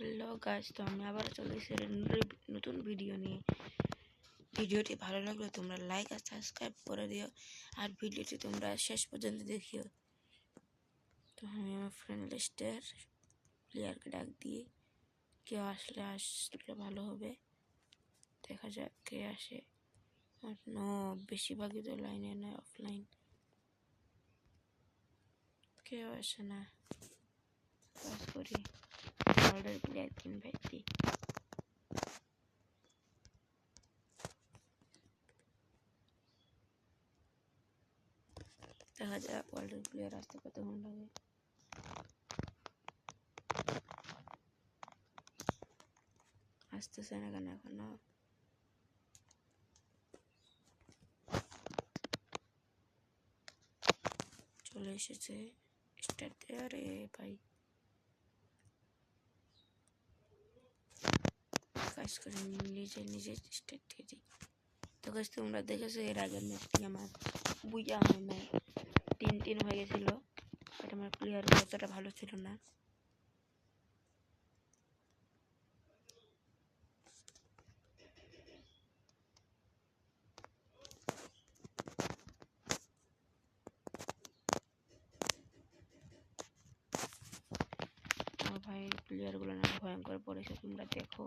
Hello guys, তো আমি আবার চলে এসেছি নতুন ভিডিও নিয়ে। ভিডিওটি ভালো লাগলে তোমরা লাইক আর সাবস্ক্রাইব করে দিও, আর ভিডিওটি তোমরা শেষ পর্যন্ত দেখিও। তো আমি আমার ফ্রেন্ড লিস্টের প্লেয়ারকে ডাক দিয়ে কেউ আসলে ভালো হবে। দেখা যাক কে আসে। আর বেশিরভাগই তো লাইনে নয়, অফলাইন। কেউ আসে না, কাজ করি ওয়ার্ল্ডের প্লেয়ারকে ইনভাইট দিই। দেখা যাক ওয়ার্ল্ডের প্লেয়ার আসতে কতক্ষণ লাগে। আসতেছে না কেন এখনো? চলে এসেছে স্টার্ট। আরে ভাই, কাজ করে নিজে স্টার্ট দিয়ে দিই। তো কাজ তোমরা দেখেছো এর আগের ম্যাচটি আমার বুঝা হয় নাই, 3-3 হয়ে গেছিল। বাট আমার প্লেয়ার অতটা ভালো ছিল না। আমার ভাই প্লেয়ারগুলো না ভয়ঙ্কর পড়েছে, তোমরা দেখো।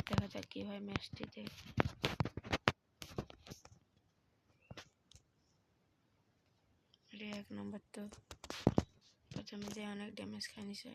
দেখা যাক কি হয় ম্যাচটিতে। এক নম্বর তো প্রথমে যে অনেক ড্যামেজ খাই নিছে।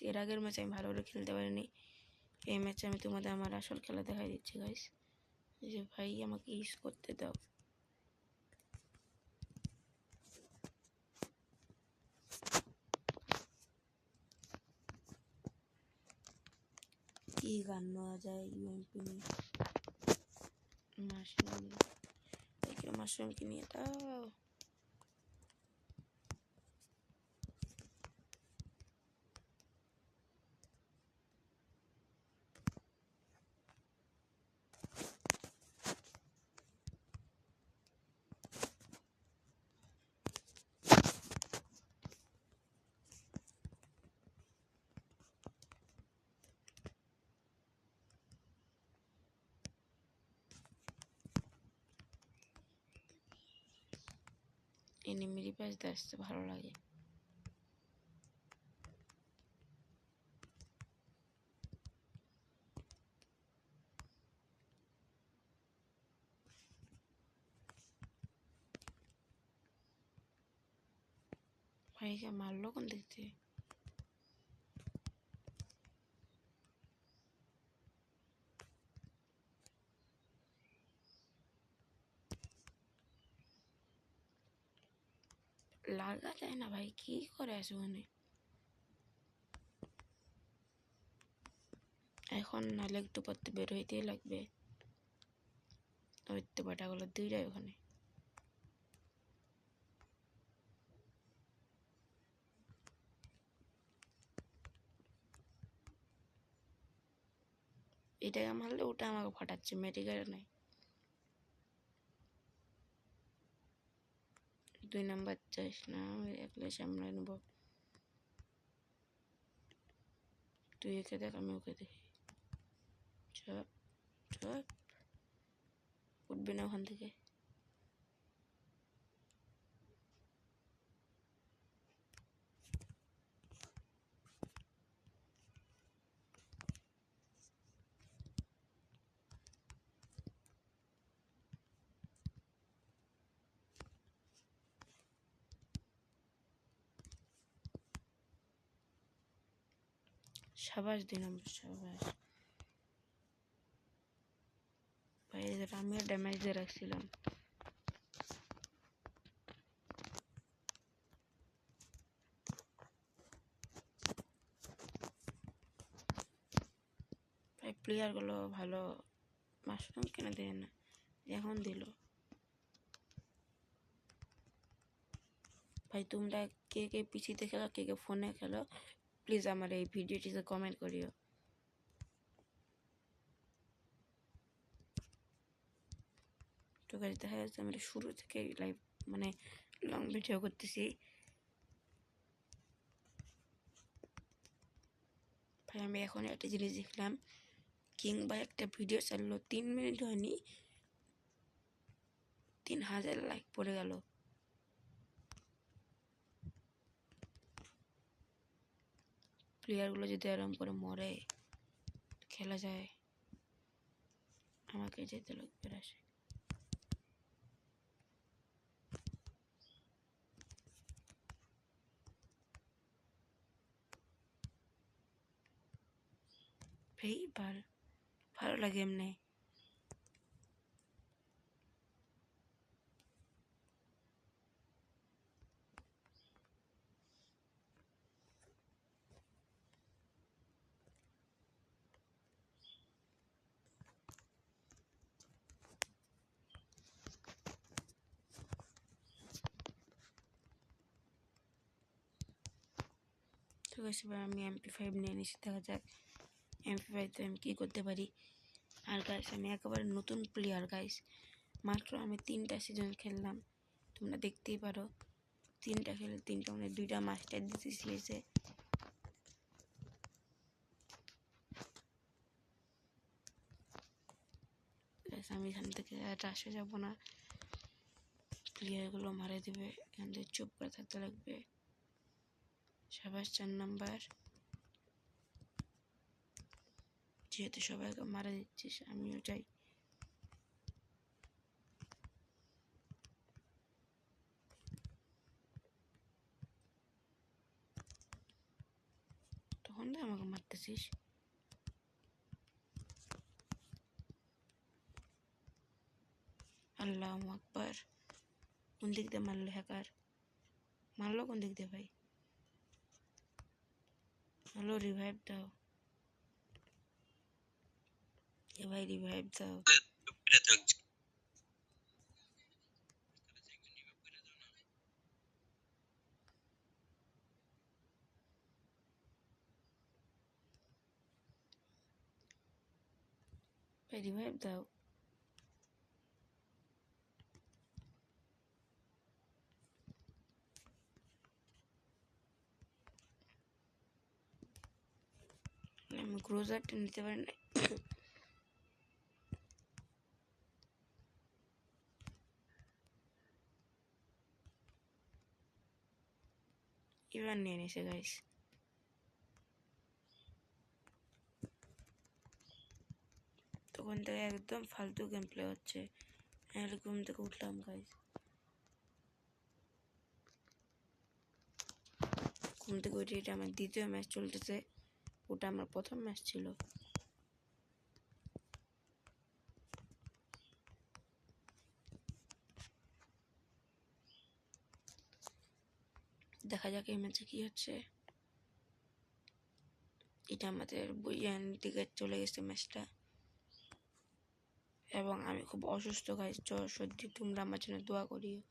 এর আগের ম্যাচে আমি ভালো করে খেলতে পারিনি। এই ম্যাচে আমি তোমাদের আমার আসল খেলা দেখাই দিচ্ছি গাইস। যে ভাই আমাকে ইউজ করতে দাও। কি গান নেওয়া যায় ইউএমপি নিয়ে? মাশরুম কিনিয়ে দাও। এনিমি রিভাইস আসতে ভালো লাগে। ভাইকে মারলো কোন দেখতে? লাগা যায় না ভাই, কি করে আছে ওখানে? এখন নাহলে একটু পড়তে বের হইতেই লাগবে। ওই তো বাটাগুলো দুইটাই ওখানে। এটাকে মারলে ওটা আমাকে ফাটাচ্ছে, মেডিকেল নাই। 2 নাম্বার চাইস না, একলে সামনে নেব। তুই একে দেখ, আমি ওকে দেখি। চপ চপ, উঠবি না ওখান থেকে। সাবাস 2 নম্বর, সাবাস। ভাই এদের আমিও ড্যামেজ দিয়ে রাখছিলাম। ভাই প্লেয়ারগুলো ভালো মাশরুম কেন দেয় না, এখন দিল। ভাই তোমরা কে কে পিসিতে খেলো, কে কে ফোনে খেলো, প্লিজ আমার এই ভিডিওটিতে কমেন্ট করিও। তো গাইস দেখা যাচ্ছে আমরা শুরু থেকে লাইভ মানে লং ভিডিও করতেছি। ভাই আমি এখন একটা জিনিস দেখলাম, কিংবা একটা ভিডিও চাললো 3 মিনিট হয়নি 3000 লাইক পড়ে গেল। প্লেয়ারগুলো যদি আরাম করে মরে খেলা যায়, আমাকে যেতে লাগবে রাশে। ভাই ভালো লাগে এমনি। ঠিক আছে ভাই, আমি MP5 নিয়ে নিচ্ছি, দেখা যাক MP5 তো আমি কী করতে পারি। আর গাইস আমি একেবারে নতুন প্লেয়ার গাইস, মাত্র আমি 3টা সিজন খেললাম, তোমরা দেখতেই পারো। 3টা খেলে 3টা মানে 2টা মাস্টার দিতে শিখেছে। আমি এখান থেকে আসে যাবো না, প্লেয়ারগুলো মারা দেবে, এখান থেকে চুপ করে থাকতে লাগবে। সবার 4 নাম্বার, যেহেতু সবাইকে মারা দিচ্ছিস আমিও যাই। তখন তো আমাকে মারতেছিস। আল্লাহু আকবার, কোন দিক দিয়ে মারলো হ্যাকার? মারলো কোন দিক দিয়ে ভাই? হ্যালো, রিভাইভ দাও এ ভাই, রিভাইভ দাও। ভাই রিভাইভ দাও। আমি ক্রুজারটা নিতে পারি না। এবার নিয়ে নিছে গাইস। তখন থেকে একদম ফালতু গেম প্লে হচ্ছে। ঘুম থেকে উঠলাম গাইস, ঘুম থেকে উঠে এটা আমার দ্বিতীয় ম্যাচ চলতেছে, ওটা আমার প্রথম ম্যাচ ছিল। দেখা যাক এই ম্যাচে কি হচ্ছে। এটা আমাদের বুইয়ান দিকে চলে গেছে ম্যাচটা, এবং আমি খুব অসুস্থ গাইস, জ্বর সর্দি, তোমরা আমার জন্য দোয়া করিও।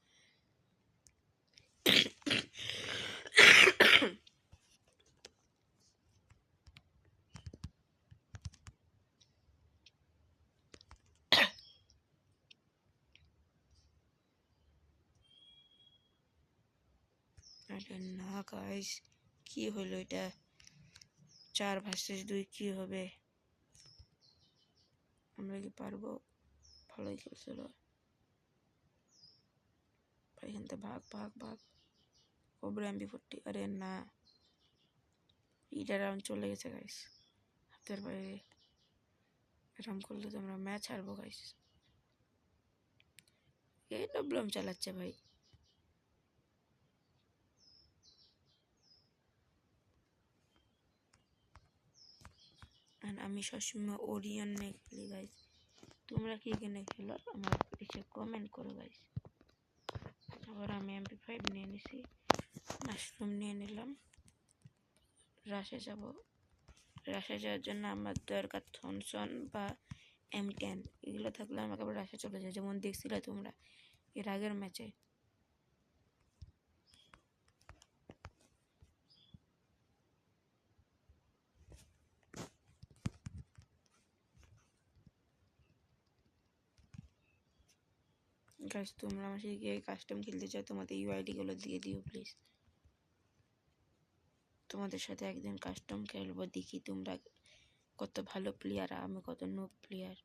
না গাইস, কি হলো এটা? 4 ভার্সেস 2 কি হবে? আমরা কি পারবো? ভালোই খেলছিল ভাই, এখান থেকে ভাগ ভাগ ভাগ। কোবরা MP40, আরে না, এটা রাউন্ড চলে গেছে গাইস হাতের বাইরে। এরকম করলে তো আমরা ম্যাচ হারবো গাইস। এই প্রবলেম চালাচ্ছে ভাই। আর আমি সবসময় ওরিয়ন নিয়ে খেলি গাইস, তোমরা কি কিনে খেলো আমার নিচে কমেন্ট করো গাইস। আবার আমি MP5 নিয়ে নিছি, মাশরুম নিয়ে নিলাম। রাশে যাব, রাশে যাওয়ার জন্য আমার দরকার থনসন বা M10, এগুলো থাকলে আমাকে আবার রাশে চলে যায়, যেমন দেখছিলে তোমরা এর আগের ম্যাচে। গাইস তোমরা আমার সাথে গিয়ে কাস্টম খেলতে চাও, তোমাদের ইউআইডি গুলো দিয়ে দিও প্লিজ। তোমাদের সাথে একদিন কাস্টম খেলবো, দেখি তোমরা কত ভালো প্লেয়ার, আমি কত নুব প্লেয়ার।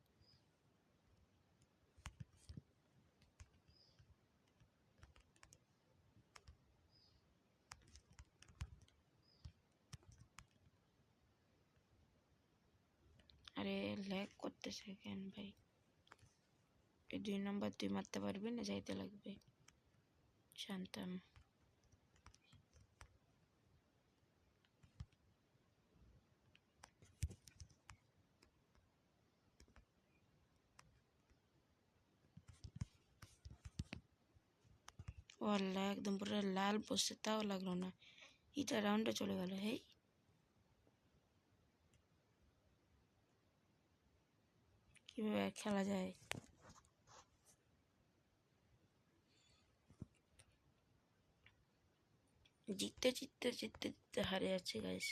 আরে ল্যাগ করতেছে কেন ভাই? এই 2 নম্বর তুই মারতে পারবি না, যাইতে লাগবে। জানতাম। ওয়াল্লাহ একদম পুরো লাল পড়ছে, তাও লাগলো না। এটা রাউন্ডে চলে গেল। হেই কিভাবে খেলা যায়? জিততে জিততে জিততে জিততে হারে যাচ্ছে গাইস।